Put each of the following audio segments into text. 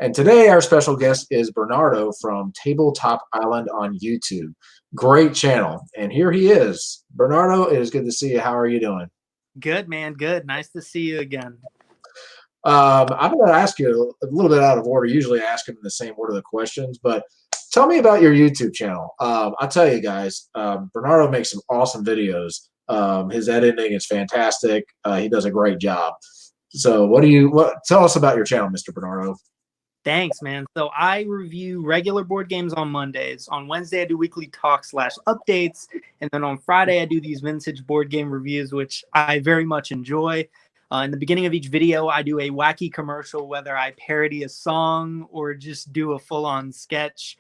And today our special guest is Bernardo from Tabletop Island on YouTube. Great channel. And here he is. Bernardo, it is good to see you. How are you doing? Good, man. Good. Nice to see you again. I'm going to ask you a little bit out of order. Usually I ask him in the same order of the questions, but tell me about your YouTube channel. I'll tell you guys, Bernardo makes some awesome videos. His editing is fantastic. He does a great job. So tell us about your channel, Mr. Bernardo? Thanks, man. So I review regular board games on Mondays. On Wednesday, I do weekly talk/updates. And then on Friday, I do these vintage board game reviews, which I very much enjoy. In the beginning of each video, I do a wacky commercial, whether I parody a song or just do a full-on sketch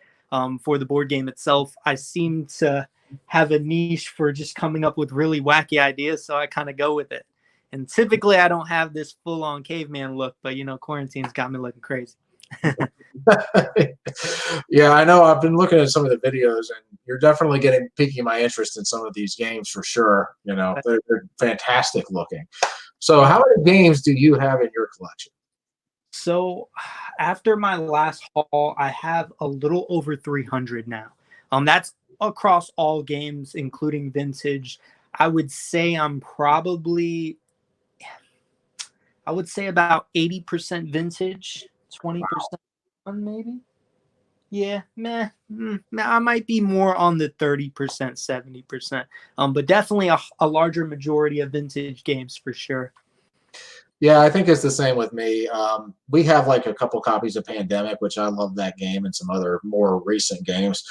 for the board game itself. I seem to have a niche for just coming up with really wacky ideas, so I kind of go with it. And typically, I don't have this full-on caveman look, but, quarantine's got me looking crazy. Yeah, I know. I've been looking at some of the videos, and you're definitely piquing my interest in some of these games for sure. They're fantastic looking. So how many games do you have in your collection? So after my last haul, I have a little over 300 now. That's across all games, including vintage. I would say about 80% vintage, 20% maybe. Yeah, I might be more on the 30%, 70%. But definitely a larger majority of vintage games for sure. Yeah, I think it's the same with me. We have like a couple copies of Pandemic, which I love that game, and some other more recent games.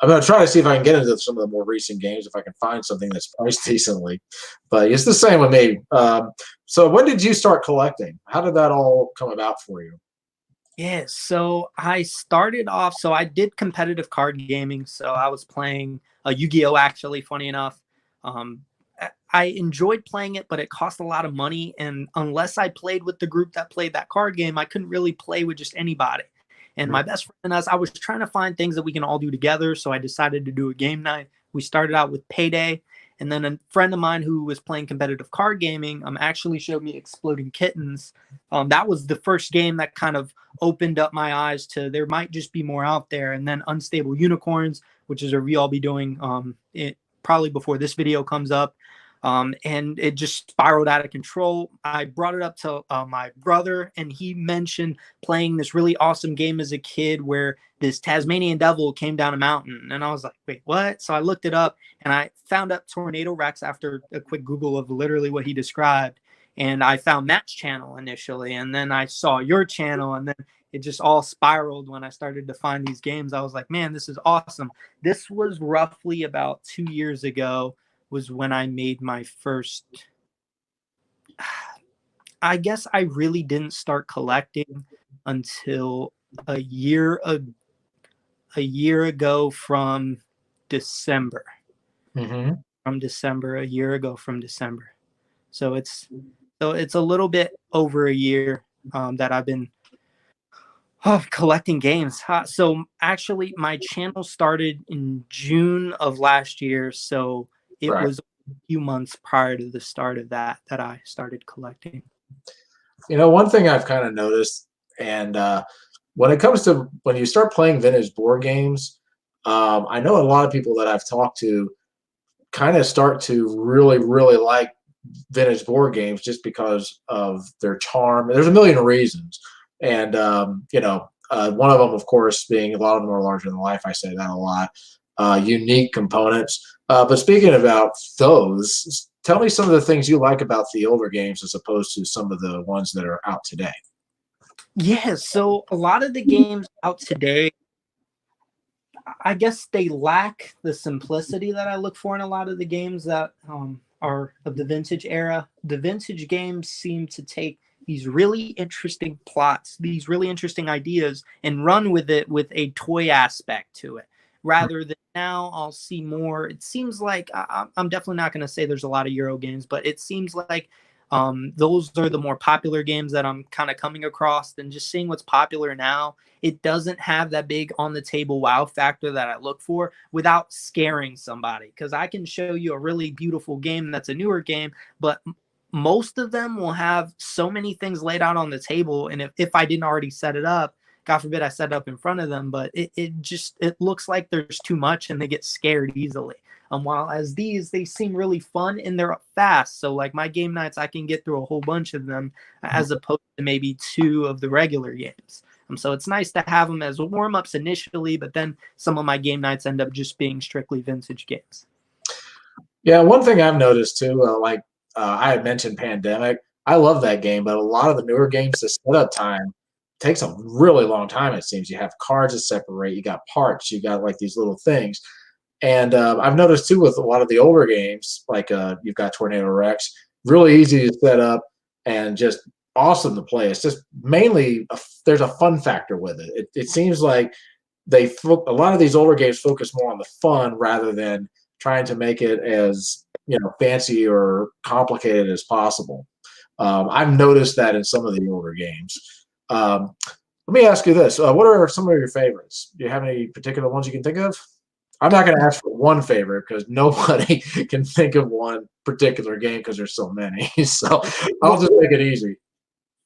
I'm going to try to see if I can get into some of the more recent games, if I can find something that's priced decently. But it's the same with me. So when did you start collecting? How did that all come about for you? Yeah, so I started off, so I did competitive card gaming. So I was playing Yu-Gi-Oh! Actually, funny enough. I enjoyed playing it, but it cost a lot of money. And unless I played with the group that played that card game, I couldn't really play with just anybody. And my best friend and us, I was trying to find things that we can all do together. So I decided to do a game night. We started out with Payday. And then a friend of mine who was playing competitive card gaming actually showed me Exploding Kittens. That was the first game that kind of opened up my eyes to there might just be more out there. And then Unstable Unicorns, which is a review I'll be doing probably before this video comes up. And it just spiraled out of control. I brought it up to my brother, and he mentioned playing this really awesome game as a kid where this Tasmanian devil came down a mountain. And I was like, wait, what? So I looked it up, and I found up Tornado Rex after a quick Google of literally what he described. And I found Matt's channel initially, and then I saw your channel, and then it just all spiraled when I started to find these games. I was like, man, this is awesome. This was roughly about 2 years ago was when I made my first. I guess I really didn't start collecting until a year ago from December. Mm-hmm. A year ago from December. So it's a little bit over a year that I've been collecting games. So actually, my channel started in June of last year. So it was a few months prior to the start of that I started collecting. One thing I've kind of noticed, and when it comes to when you start playing vintage board games, I know a lot of people that I've talked to kind of start to really, really like vintage board games just because of their charm. There's a million reasons. And, one of them, of course, being a lot of them are larger than life. I say that a lot. Unique components. But speaking about those, tell me some of the things you like about the older games as opposed to some of the ones that are out today. Yeah, so a lot of the games out today, I guess they lack the simplicity that I look for in a lot of the games that are of the vintage era. The vintage games seem to take these really interesting plots, these really interesting ideas, and run with it with a toy aspect to it. Rather than now, I'll see more. It seems like I'm definitely not going to say there's a lot of Euro games, but it seems like those are the more popular games that I'm kind of coming across. And just seeing what's popular now, it doesn't have that big on the table wow factor that I look for without scaring somebody. Because I can show you a really beautiful game that's a newer game, but most of them will have so many things laid out on the table. And if I didn't already set it up, God forbid I set up in front of them, but it looks like there's too much and they get scared easily. While as these, they seem really fun and they're fast. So like my game nights, I can get through a whole bunch of them as opposed to maybe 2 of the regular games. So it's nice to have them as warm-ups initially, but then some of my game nights end up just being strictly vintage games. Yeah, one thing I've noticed too, I had mentioned Pandemic. I love that game, but a lot of the newer games, the setup time takes a really long time. It seems you have cards to separate, you got parts, you got like these little things, and I've noticed too with a lot of the older games, like you've got Tornado Rex, really easy to set up and just awesome to play. It's just mainly there's a fun factor with it. It seems like a lot of these older games focus more on the fun rather than trying to make it as fancy or complicated as possible. I've noticed that in some of the older games. Let me ask you this: what are some of your favorites? Do you have any particular ones you can think of? I'm not going to ask for one favorite because nobody can think of one particular game because there's so many. So I'll just make it easy.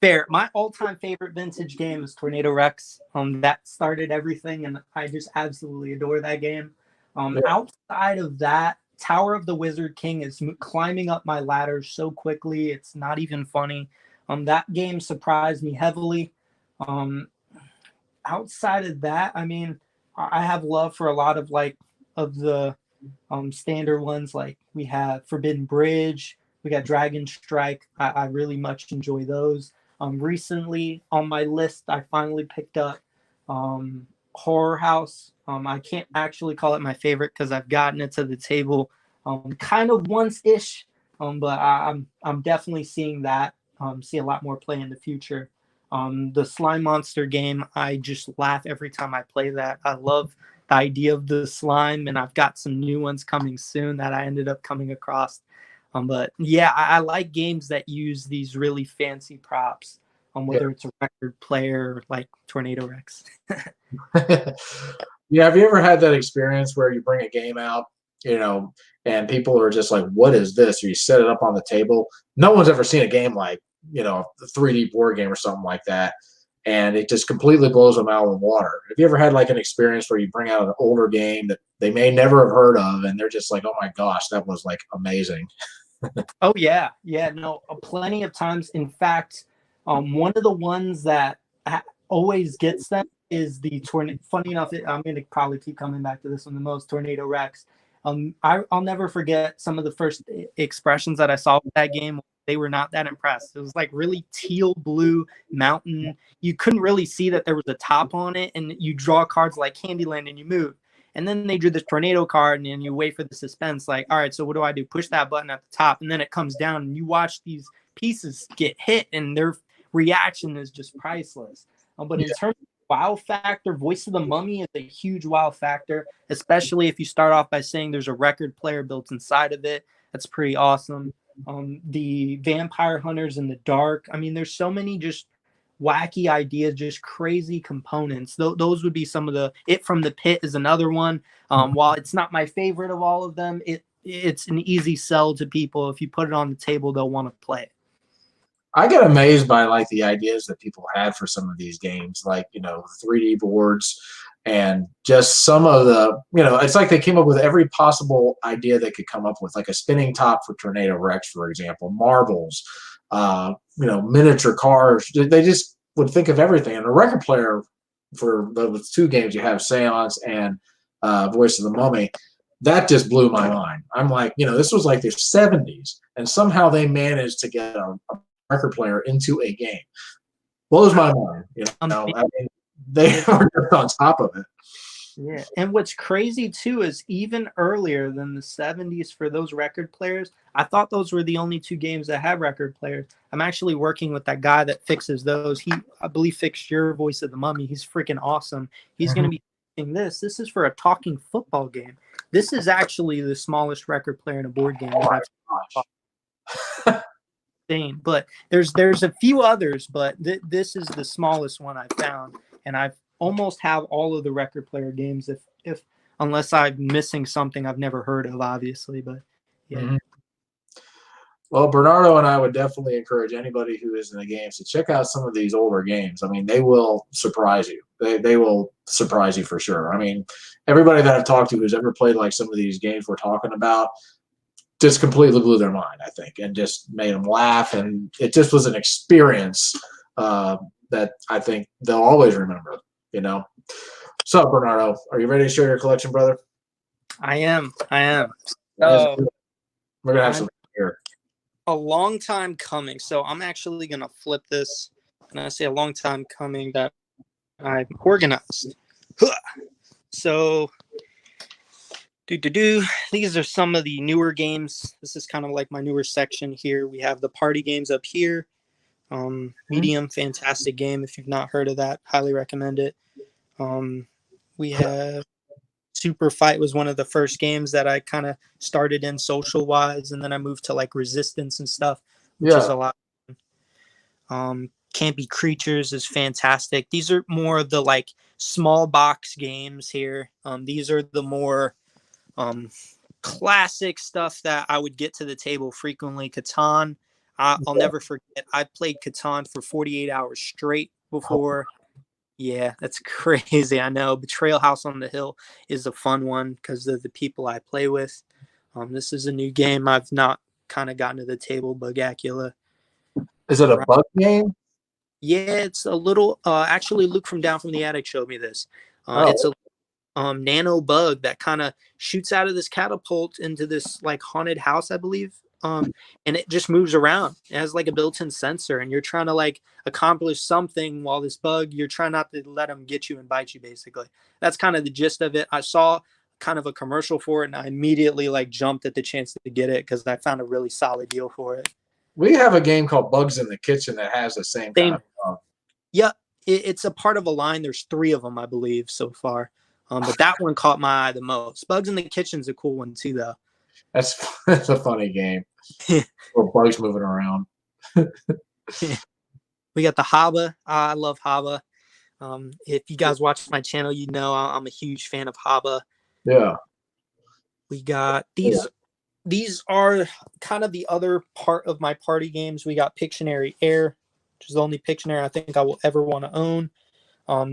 Fair. My all-time favorite vintage game is Tornado Rex. That started everything, and I just absolutely adore that game. Outside of that, Tower of the Wizard King is climbing up my ladder so quickly, it's not even funny. That game surprised me heavily. Outside of that, I mean, I have love for a lot of the standard ones. Like we have Forbidden Bridge, we got Dragon Strike. I really much enjoy those. Recently on my list, I finally picked up Horror House. I can't actually call it my favorite because I've gotten it to the table kind of once-ish, but I'm definitely seeing that, see a lot more play in the future. The Slime Monster game, I just laugh every time I play that. I love the idea of the slime, and I've got some new ones coming soon that I ended up coming across. But yeah, I like games that use these really fancy props, whether it's a record player like Tornado Rex. Yeah, have you ever had that experience where you bring a game out, and people are just like, "What is this?" Or you set it up on the table. No one's ever seen a game like, a 3D board game or something like that, and it just completely blows them out of the water. Have you ever had like an experience where you bring out an older game that they may never have heard of, and they're just like, "Oh my gosh, that was like amazing." Oh yeah, no, plenty of times. In fact, one of the ones that always gets them is the tornado. Funny enough, I'm going to probably keep coming back to this one the most. Tornado Rex. I'll never forget some of the first expressions that I saw with that game. They were not that impressed. It was like really teal blue mountain. You couldn't really see that there was a top on it, and you draw cards like Candyland and you move. And then they drew this tornado card, and then you wait for the suspense. Like, all right, so what do I do? Push that button at the top, and then it comes down, and you watch these pieces get hit, and their reaction is just priceless. But in terms of wow factor, Voice of the Mummy is a huge wow factor, especially if you start off by saying there's a record player built inside of it. That's pretty awesome. The Vampire Hunters in the Dark. I mean, there's so many just wacky ideas, just crazy components. Those would be some of the. It from the Pit is another one. While it's not my favorite of all of them, it's an easy sell to people. If you put it on the table, they'll want to play it. I get amazed by like the ideas that people had for some of these games, like 3D boards and just some of the it's like they came up with every possible idea they could come up with, like a spinning top for Tornado Rex, for example, marbles, miniature cars. They just would think of everything. And a record player for the 2 games you have, Seance and Voice of the Mummy, that just blew my mind. I'm like, this was like the 70s, and somehow they managed to get a record player into a game. Blows my mind. I mean, they are just on top of it. Yeah, and what's crazy too is even earlier than the 70s for those record players, I thought those were the only 2 games that had record players. I'm actually working with that guy that fixes those. I believe, fixed your Voice of the Mummy. He's freaking awesome. He's going to be fixing this. This is for a talking football game. This is actually the smallest record player in a board game that I've seen. But there's a few others, but this is the smallest one I found, and I've almost have all of the record player games if unless I'm missing something I've never heard of, obviously. But yeah. Well, Bernardo and I would definitely encourage anybody who is in the games to check out some of these older games. I mean, they will surprise you. They will surprise you for sure. I mean, everybody that I've talked to who's ever played like some of these games we're talking about just completely blew their mind, I think, and just made them laugh. And it just was an experience that I think they'll always remember, you know? So, Bernardo, are you ready to share your collection, brother? I am. We're So going to have I'm some here. a long time coming. So I'm actually gonna flip this, and I say a long time coming that I'm organized. Huh. So these are some of the newer games. This is kind of like my newer section here. We have the party games up here. Medium, fantastic game. If you've not heard of that, highly recommend it. We have Super Fight was one of the first games that I kind of started in social wise, and then I moved to like Resistance and stuff, which is a lot. Campy Creatures is fantastic. These are more of the like small box games here. These are the more classic stuff that I would get to the table frequently. Catan, I'll never forget. I played Catan for 48 hours straight before. Yeah, that's crazy. I know. Betrayal House on the Hill is a fun one because of the people I play with. This is a new game I've not kind of gotten to the table. Bugacula. Is it a bug game? Yeah, it's a little. Actually, Luke from Down from the Attic showed me this. It's a nano bug that kind of shoots out of this catapult into this like haunted house, I believe. And it just moves around. It has like a built-in sensor, and you're trying to like accomplish something while this bug, you're trying not to let them get you and bite you, basically. That's kind of the gist of it. I saw kind of a commercial for it, and I immediately like jumped at the chance to get it because I found a really solid deal for it. We have a game called Bugs in the Kitchen that has the same kind of. Yeah, it's a part of a line. There's 3 of them, I believe, so far. But that one caught my eye the most. Bugs in the Kitchen's a cool one too, though. That's a funny game. Or bugs moving around. We got the Haba. I love Haba. If you guys watch my channel, you know I'm a huge fan of Haba. Yeah. We got these. These are kind of the other part of my party games. We got Pictionary Air, which is the only Pictionary I think I will ever want to own.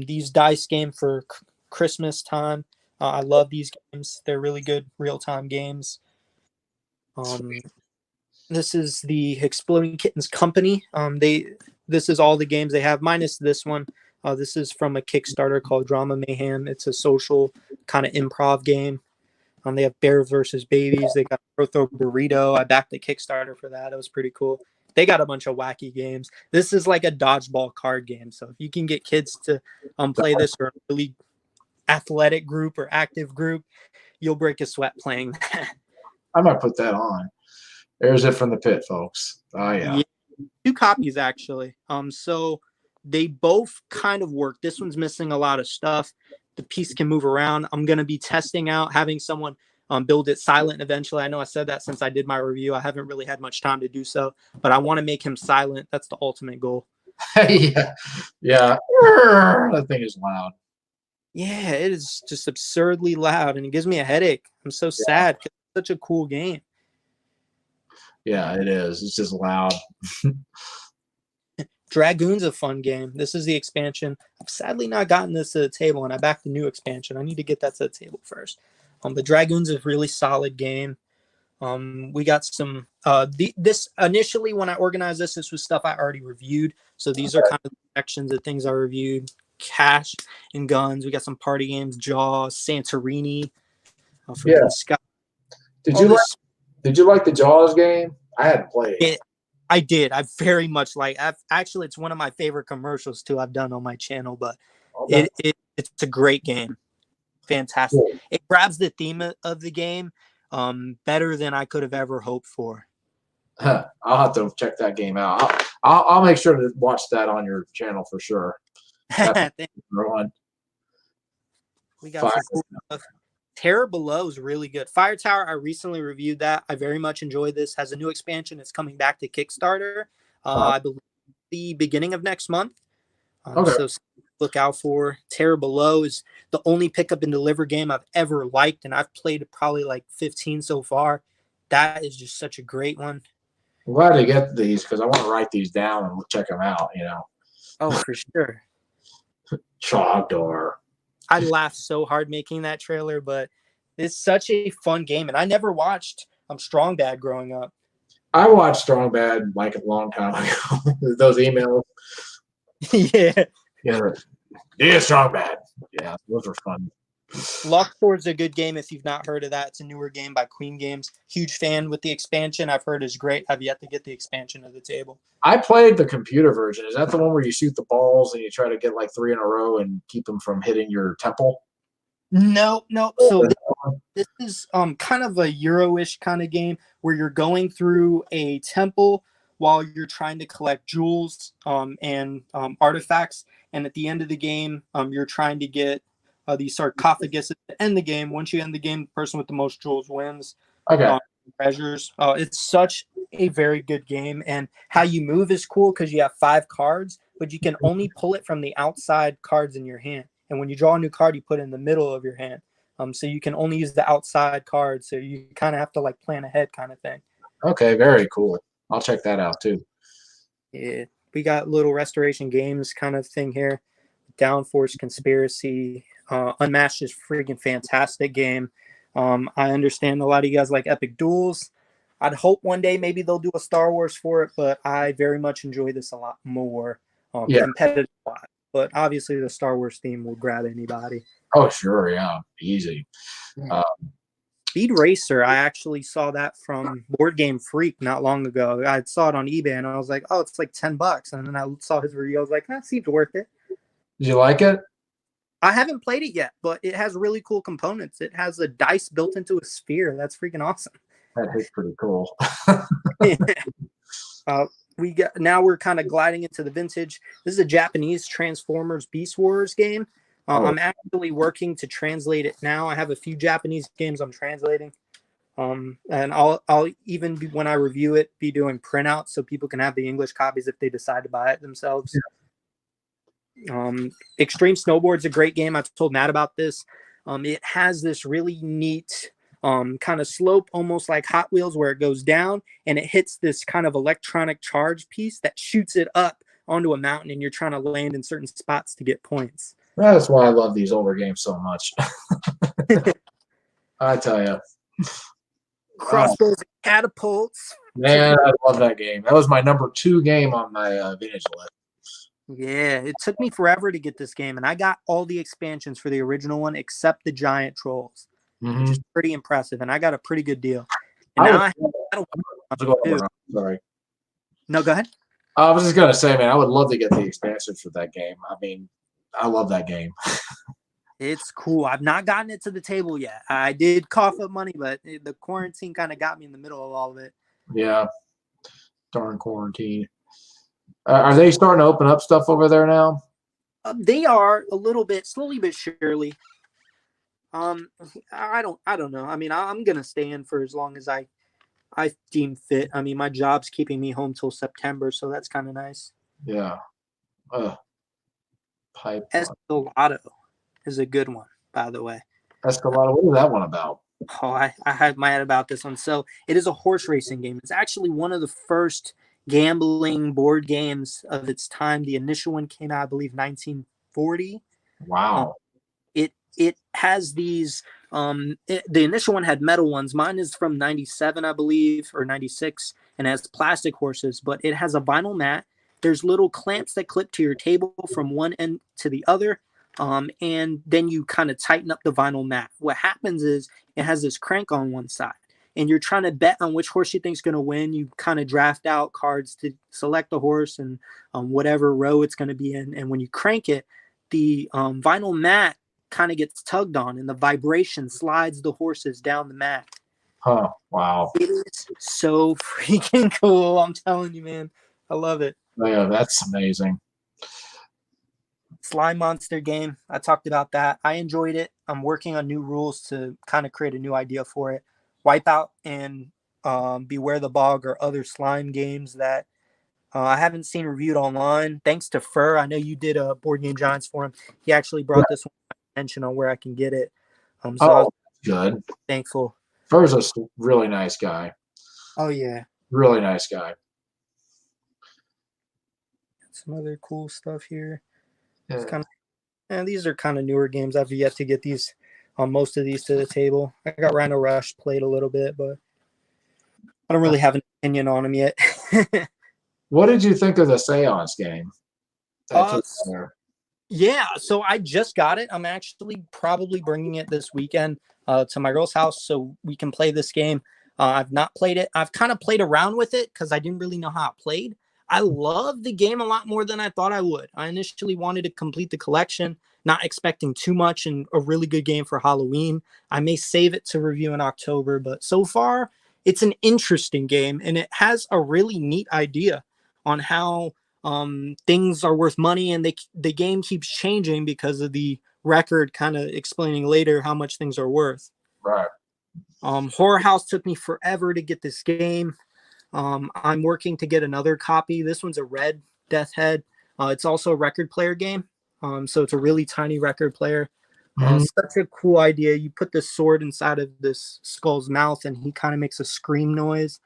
These dice game for Christmas time. I love these games. They're really good real-time games. This is the Exploding Kittens Company. This is all the games they have, minus this one. This is from a Kickstarter called Drama Mayhem. It's a social kind of improv game. They have Bear versus Babies. They got Rotho Burrito. I backed the Kickstarter for that. It was pretty cool. They got a bunch of wacky games. This is like a dodgeball card game. So if you can get kids to play this, or a really athletic group or active group, you'll break a sweat playing that. I might put that on. There's it from the pit, folks. Oh yeah. 2 copies actually. So they both kind of work. This one's missing a lot of stuff. The piece can move around. I'm going to be testing out having someone build it silent eventually. I know I said that since I did my review. I haven't really had much time to do so, but I want to make him silent. That's the ultimate goal. Yeah. That thing is loud. Yeah, it is just absurdly loud, and it gives me a headache. I'm so sad because it's such a cool game. Yeah, it is. It's just loud. Dragoon's a fun game. This is the expansion. I've sadly not gotten this to the table, and I backed the new expansion. I need to get that to the table first. But Dragoon's a really solid game. We got some. This initially, when I organized this was stuff I already reviewed. So these are kind of sections of things I reviewed. Cash and Guns. We got some party games. Jaws, Santorini. Scott. Did you like the Jaws game? I hadn't played it. I did. I very much like. Actually, it's one of my favorite commercials too I've done on my channel. But it's a great game. Fantastic. Cool. It grabs the theme of the game better than I could have ever hoped for. I'll have to check that game out. I'll make sure to watch that on your channel for sure. We got some cool stuff. Terror Below is really good. Fire Tower, I recently reviewed that. I very much enjoyed this. Has a new expansion. It's coming back to Kickstarter. I believe the beginning of next month. So look out for. Terror Below is the only pickup and deliver game I've ever liked, and I've played probably like 15 so far. That is just such a great one. I'm glad to get these because I want to write these down and check them out. Oh, for sure. Chogdor. I laughed so hard making that trailer, but it's such a fun game. And I never watched Strong Bad growing up. I watched Strong Bad like a long time ago. Those emails. Yeah. Yeah, Strong Bad. Yeah, those are fun. Luxor's a good game if you've not heard of that. It's a newer game by Queen Games. Huge fan with the expansion. I've heard is great. I've yet to get the expansion to the table. I played the computer version. Is that the one where you shoot the balls and you try to get like 3 in a row and keep them from hitting your temple? No. So this is kind of a Euro-ish kind of game where you're going through a temple while you're trying to collect jewels and artifacts. And at the end of the game, you're trying to get these sarcophaguses to end the game. Once you end the game, the person with the most jewels wins. Okay. Treasures. It's such a very good game, and how you move is cool because you have 5 cards, but you can only pull it from the outside cards in your hand. And when you draw a new card, you put it in the middle of your hand. So you can only use the outside cards. So you kind of have to like plan ahead, kind of thing. Okay, very cool. I'll check that out too. Yeah, we got little restoration games kind of thing here. Downforce Conspiracy, Unmatched is freaking fantastic game. I understand a lot of you guys like Epic Duels. I'd hope one day maybe they'll do a Star Wars for it, but I very much enjoy this a lot more. Competitive, but obviously the Star Wars theme will grab anybody. Oh, sure, yeah, easy. Speed Racer, I actually saw that from Board Game Freak not long ago. I saw it on eBay and I was like, oh, it's like $10. And then I saw his review. I was like, that seems worth it. Did you like it? I haven't played it yet, but it has really cool components. It has a dice built into a sphere. That's freaking awesome. That is pretty cool. Now we're kind of gliding into the vintage. This is a Japanese Transformers Beast Wars game. I'm actually working to translate it now. I have a few Japanese games I'm translating. And I'll even be, when I review it, be doing printouts so people can have the English copies if they decide to buy it themselves. Yeah. Extreme Snowboard's a great game. I've told Matt about this. It has this really neat kind of slope, almost like Hot Wheels, where it goes down and it hits this kind of electronic charge piece that shoots it up onto a mountain, and you're trying to land in certain spots to get points. That's why I love these older games so much. I tell you. Crossbows and catapults. Man, I love that game. That was my number 2 game on my vintage list. Yeah, it took me forever to get this game, and I got all the expansions for the original one except the giant trolls, which is pretty impressive, and I got a pretty good deal. And Sorry. No, go ahead. I was just going to say, man, I would love to get the expansions for that game. I mean, I love that game. It's cool. I've not gotten it to the table yet. I did cough up money, but the quarantine kind of got me in the middle of all of it. Yeah. Darn quarantine. Are they starting to open up stuff over there now? They are a little bit, slowly but surely. I don't know. I mean, I'm gonna stay in for as long as I deem fit. I mean, my job's keeping me home till September, so that's kind of nice. Yeah. Pipe. Escalado is a good one, by the way. Escalado. What is that one about? Oh, I had my head about this one. So it is a horse racing game. It's actually one of the first gambling board games of its time. The initial one came out, I believe, 1940. Wow. It has these. The initial one had metal ones. Mine is from 97, I believe, or 96, and has plastic horses. But it has a vinyl mat. There's little clamps that clip to your table from one end to the other. And then you kind of tighten up the vinyl mat. What happens is it has this crank on one side, and you're trying to bet on which horse you think is going to win. You kind of draft out cards to select the horse and whatever row it's going to be in. And when you crank it, the vinyl mat kind of gets tugged on, and the vibration slides the horses down the mat. Oh, wow. It is so freaking cool. I'm telling you, man. I love it. Yeah, that's amazing. Slime Monster game. I talked about that. I enjoyed it. I'm working on new rules to kind of create a new idea for it. Wipeout and Beware the Bog are other slime games that I haven't seen reviewed online. Thanks to Fur. I know you did a Board Game Giants for him. He actually brought this one to my attention on where I can get it. So I was good. thankful. Fur's a really nice guy. Oh, yeah. Really nice guy. Some other cool stuff here. It's Yeah. kind of, and these are kind of newer games. I've yet to get these on most of these to the table. I got Rhino Rush played a little bit, but I don't really have an opinion on them yet. What did you think of the Seance game? That's uh, there. Yeah, so I just got it. I'm actually probably bringing it this weekend to my girl's house so we can play this game. I've not played it. I've kind of played around with it because I didn't really know how it played. I love the game a lot more than I thought I would. I initially wanted to complete the collection, not expecting too much, and a really good game for Halloween. I may save it to review in October, but so far it's an interesting game and it has a really neat idea on how things are worth money, and the game keeps changing because of the record kind of explaining later how much things are worth. Right. Horror House took me forever to get this game. I'm working to get another copy. This one's a red Death Head. It's also a record player game. So it's a really tiny record player. Such a cool idea. You put this sword inside of this skull's mouth and he kind of makes a scream noise.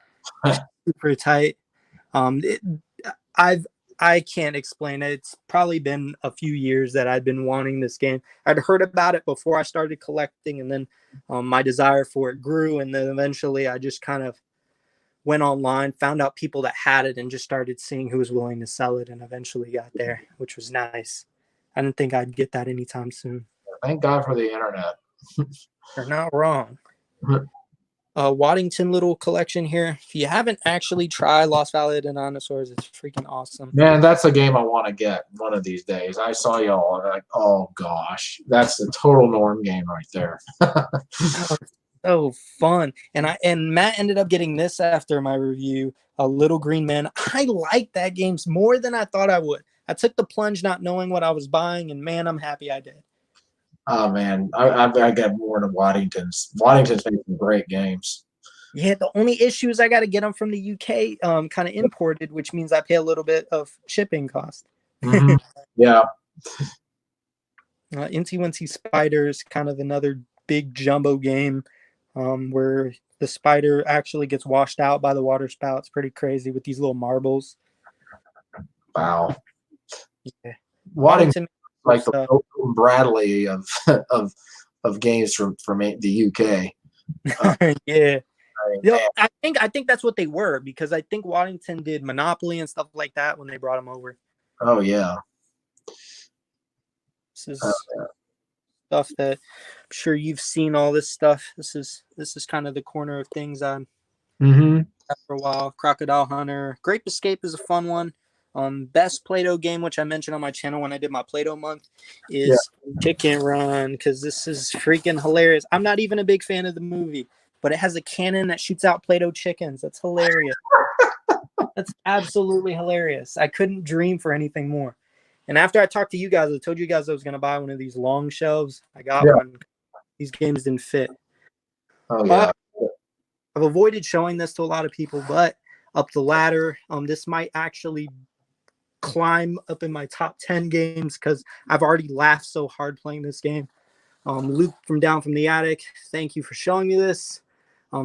Super tight. It, I can't explain it. It's probably been a few years that I'd been wanting this game. I'd heard about it before I started collecting, and then my desire for it grew. And then eventually I just kind of went online, found out people that had it, and just started seeing who was willing to sell it, and eventually got there, which was nice. I didn't think I'd get that anytime soon. Thank God for the internet. You're not wrong. Waddington little collection here. If you haven't actually tried Lost Valley of the Dinosaurs, it's freaking awesome. Man, that's a game I want to get one of these days. I saw y'all and like, oh gosh, that's the total norm game right there. So fun. And Matt ended up getting this after my review, a Little Green Man. I like that game more than I thought I would. I took the plunge not knowing what I was buying, and man, I'm happy I did. Oh man, I got more than Waddington's. Waddington's making some great games. Yeah, the only issue is I got to get them from the UK, kind of imported, which means I pay a little bit of shipping cost. Mm-hmm. Yeah. Incy Wincy Spiders, kind of another big jumbo game where the spider actually gets washed out by the water spout. It's pretty crazy with these little marbles. Wow. Yeah. Waddington, like the Bradley of games from the UK. Yeah. I think that's what they were, because I think Waddington did Monopoly and stuff like that when they brought him over. Oh yeah. This is stuff that I'm sure you've seen. All this stuff. This is kind of the corner of things I'm for a while. Crocodile Hunter. Grape Escape is a fun one. Best Play-Doh game, which I mentioned on my channel when I did my Play-Doh month, is Chicken Run, because this is freaking hilarious. I'm not even a big fan of the movie, but it has a cannon that shoots out Play-Doh chickens. That's hilarious. That's absolutely hilarious. I couldn't dream for anything more. And after I talked to you guys, I told you guys I was going to buy one of these long shelves. I got one. These games didn't fit. Oh yeah. I've avoided showing this to a lot of people, but Up the Ladder, this might actually climb up in my top 10 games because I've already laughed so hard playing this game. Luke from Down from the Attic, thank you for showing me this.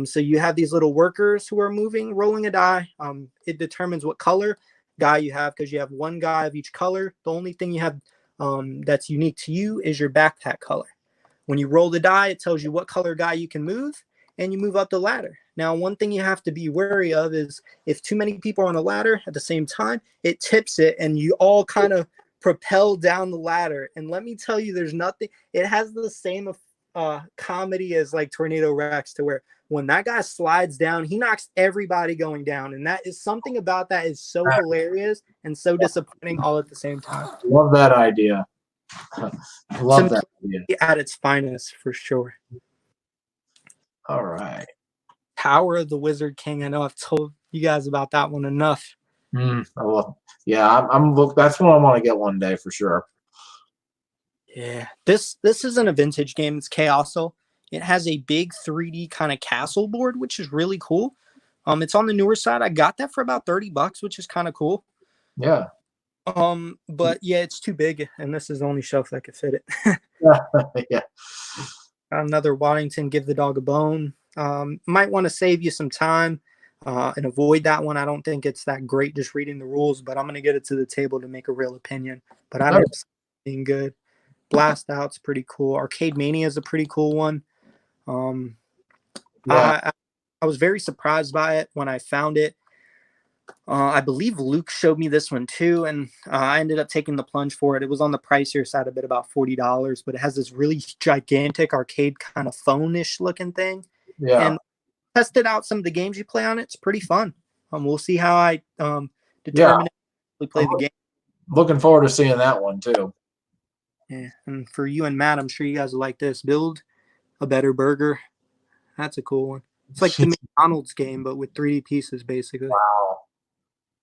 So you have these little workers who are moving, rolling a die. It determines what color guy you have, because you have one guy of each color. The only thing you have that's unique to you is your backpack color. When you roll the die, it tells you what color guy you can move, and you move up the ladder. Now, one thing you have to be wary of is if too many people are on a ladder at the same time, it tips it, and you all kind of propel down the ladder. And let me tell you, there's nothing. It has the same comedy as like Tornado Rex, to where when that guy slides down, he knocks everybody going down. And that is something about that is so hilarious and so disappointing all at the same time. Love that idea. Love that idea. At its finest, for sure. All right. Power of the Wizard King. I know I've told you guys about that one enough. Yeah, I'm that's one I want to get one day for sure. Yeah, this isn't a vintage game. It's Chaosal. It has a big 3D kind of castle board, which is really cool. It's on the newer side. I got that for about $30, which is kind of cool. Yeah. But yeah, it's too big, and this is the only shelf that could fit it. Yeah. Another Waddington, Give the Dog a Bone. Might want to save you some time. and avoid that one. I don't think it's that great just reading the rules, but I'm going to get it to the table to make a real opinion. But I don't see it being good. Blast Out's pretty cool. Arcade Mania is a pretty cool one. I was very surprised by it when I found it. I believe Luke showed me this one too, and I ended up taking the plunge for it. It was on the pricier side a bit, about $40, but it has this really gigantic arcade kind of phone-ish looking thing. Yeah. And tested out some of the games you play on it. It's pretty fun. We'll see how I determine if we play the game. Looking forward to seeing that one too. Yeah, and for you and Matt, I'm sure you guys will like this. Build a Better Burger. That's a cool one. It's like the McDonald's game, but with 3D pieces, basically. Wow.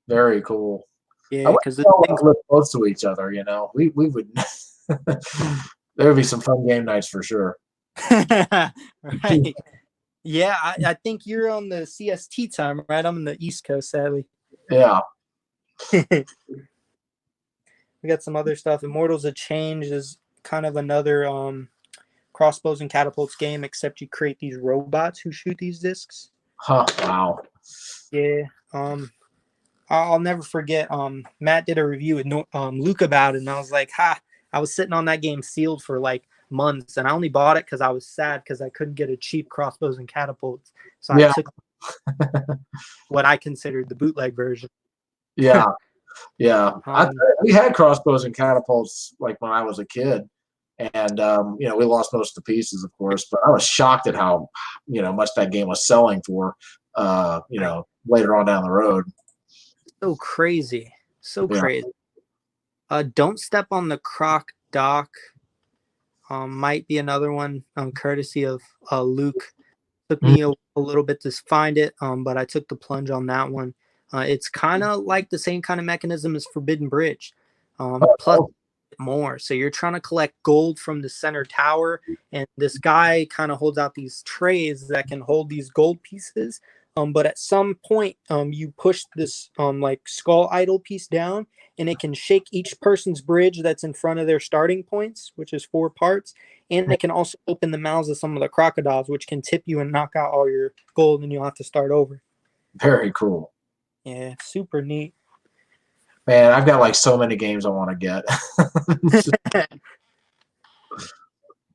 Very cool. Yeah, because the things live close to each other, you know. We would there would be some fun game nights for sure. Right. Yeah, I think you're on the CST time, right? I'm in the East Coast, sadly. Yeah. We got some other stuff. Immortals of Change is kind of another crossbows and catapults game, except you create these robots who shoot these discs. Huh. Wow. Yeah. I'll never forget. Matt did a review with Luke about it, and I was like, "Ha!" I was sitting on that game sealed for like months, and I only bought it because I was sad because I couldn't get a cheap crossbows and catapults. So I took what I considered the bootleg version. Yeah, yeah. We had crossbows and catapults like when I was a kid, and you know, we lost most of the pieces, of course. But I was shocked at how much that game was selling for. Later on down the road. So crazy. Crazy. Don't Step on the Croc Dock might be another one, courtesy of Luke. Took me a little bit to find it, but I took the plunge on that one. It's kind of like the same kind of mechanism as Forbidden Bridge, plus more. So you're trying to collect gold from the center tower, and this guy kind of holds out these trays that can hold these gold pieces. But at some point, you push this like skull idol piece down, and it can shake each person's bridge that's in front of their starting points, which is 4 parts. And it can also open the mouths of some of the crocodiles, which can tip you and knock out all your gold, and you'll have to start over. Very cool. Yeah, super neat. Man, I've got like so many games I want to get.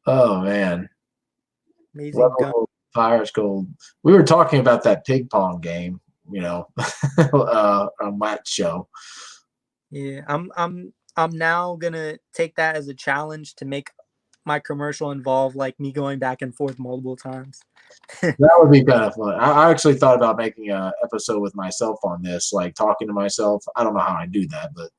Oh man. Amazing gun. Fires Gold. We were talking about that ping pong game, on Matt's show. Yeah, I'm now gonna take that as a challenge to make my commercial involve like me going back and forth multiple times. That would be kind of fun. I actually thought about making an episode with myself on this, like talking to myself. I don't know how I do that, but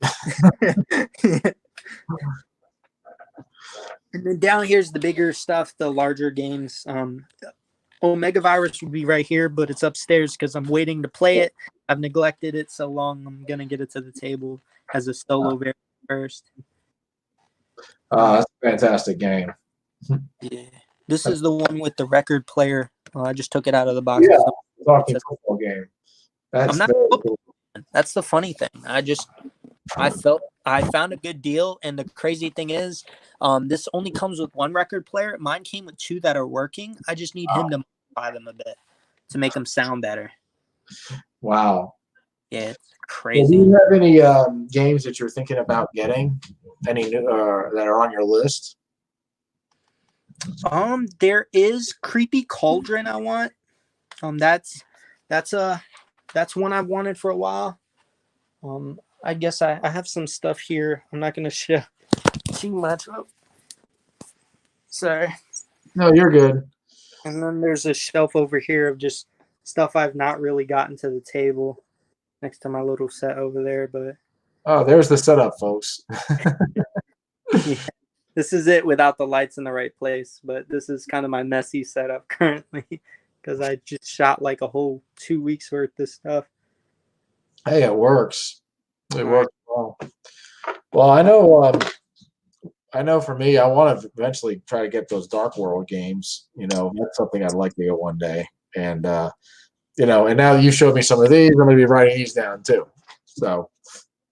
And then down here's the bigger stuff, the larger games. Omega Virus would be right here, but it's upstairs because I'm waiting to play it. I've neglected it so long. I'm gonna get it to the table as a solo variant first. That's a fantastic game. Yeah, this is the one with the record player. I just took it out of the box. Yeah, talking football game. That's cool. That's the funny thing. I found a good deal, and the crazy thing is, this only comes with 1 record player. Mine came with 2 that are working. I just need him to modify them a bit to make them sound better. Wow. Yeah, it's crazy. Well, do you have any games that you're thinking about getting? Any new that are on your list? There is Creepy Cauldron I want. That's one I've wanted for a while. I guess I have some stuff here. I'm not going to show too much. Oh. Sorry. No, you're good. And then there's a shelf over here of just stuff I've not really gotten to the table next to my little set over there. But there's the setup, folks. Yeah, this is it without the lights in the right place. But this is kind of my messy setup currently because I just shot like a whole 2 weeks worth of stuff. Hey, it works. It works well. Well, I know for me, I want to eventually try to get those Dark World games. That's something I'd like to get one day. And, and now that you showed me some of these, I'm going to be writing these down too. So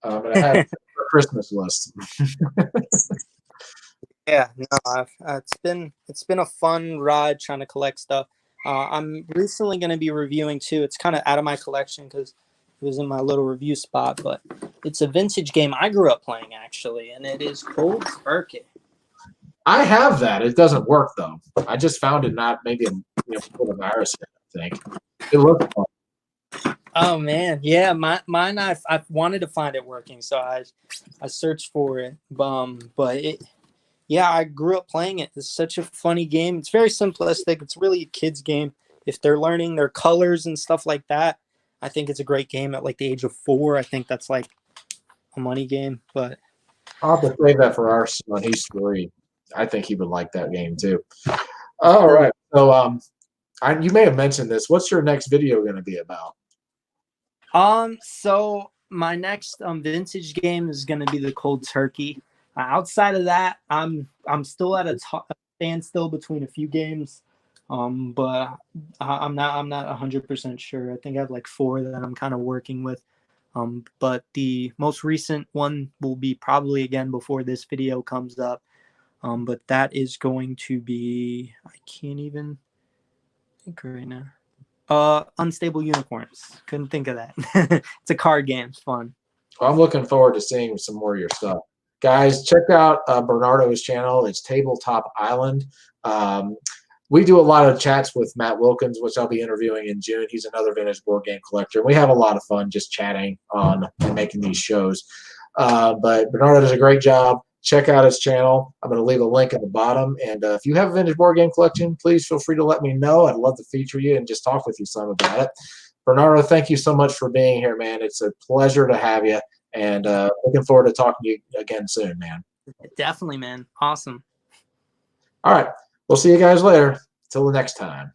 I have a Christmas list. Yeah, no, it's been a fun ride trying to collect stuff. I'm recently going to be reviewing too. It's kind of out of my collection because it was in my little review spot, but it's a vintage game I grew up playing actually, and it is Cold Turkey. I have that. It doesn't work though. I just found it not maybe put a virus in it, I think. It looks fun. Oh man, yeah, mine. I've wanted to find it working, so I searched for it. But it, yeah, I grew up playing it. It's such a funny game. It's very simplistic. It's really a kid's game. If they're learning their colors and stuff like that, I think it's a great game at like the age of 4. I think that's like a money game. But I'll have to save that for our son. He's 3. I think he would like that game too. All right. So you may have mentioned this. What's your next video going to be about? so my next vintage game is going to be the Cold Turkey. Outside of that, I'm still at a standstill between a few games. But I'm not 100% sure. I think I have like 4 that I'm kind of working with. But the most recent one will be probably again before this video comes up. But that is going to be, I can't even think right now. Unstable Unicorns. Couldn't think of that. It's a card game. It's fun. Well, I'm looking forward to seeing some more of your stuff. Guys, check out Bernardo's channel. It's Tabletop Island. We do a lot of chats with Matt Wilkins, which I'll be interviewing in June. He's another vintage board game collector. We have a lot of fun just chatting on and making these shows. But Bernardo does a great job. Check out his channel. I'm going to leave a link at the bottom. And if you have a vintage board game collection, please feel free to let me know. I'd love to feature you and just talk with you some about it. Bernardo, thank you so much for being here, man. It's a pleasure to have you. And looking forward to talking to you again soon, man. Definitely, man. Awesome. All right. We'll see you guys later. Till the next time.